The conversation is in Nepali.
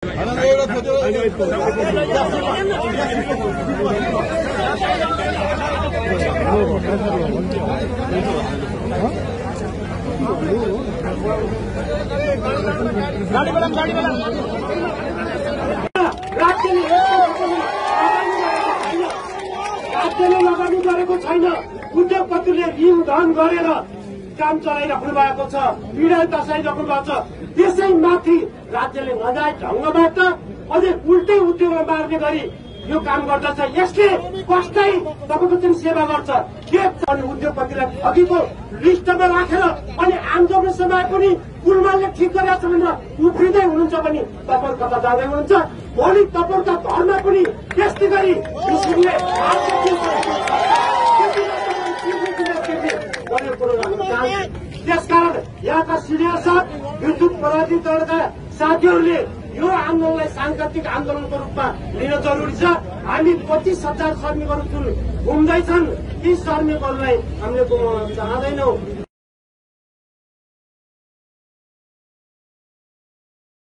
राज्यले लगानी गरेको छैन। उद्योगपतिले ऋण धन गरेर काम चलाइराख्नु भएको छ, पीडा दसाइराख्नु भएको छ। त्यसैमाथि राज्यले नजायज ढंगबाट अझै उल्टै उद्योगमा मार्ने गरी यो काम गर्दछ। यसले कसलाई तपाईँको चाहिँ सेवा गर्छ? के उद्योगपतिलाई ठगीको लिस्टमा राखेर अनि आम जनसभा पनि कुलमाले ठिक गरेका छ भनेर उफ्रिँदै हुनुहुन्छ भने तपाईँ कता जाँदै हुनुहुन्छ? भोलि तपाईँका घरमा पनि त्यस्तै गरी त्यसकारण यहाँका सिनियर साहब, विद्युत प्राधिकरणका साथीहरूले यो आन्दोलनलाई सांगठिक आन्दोलनको रूपमा लिन जरुरी छ। हामी 25,000 श्रमिकहरू जुन घुम्दैछन्, ती श्रमिकहरूलाई हामीले चाहँदैनौँ।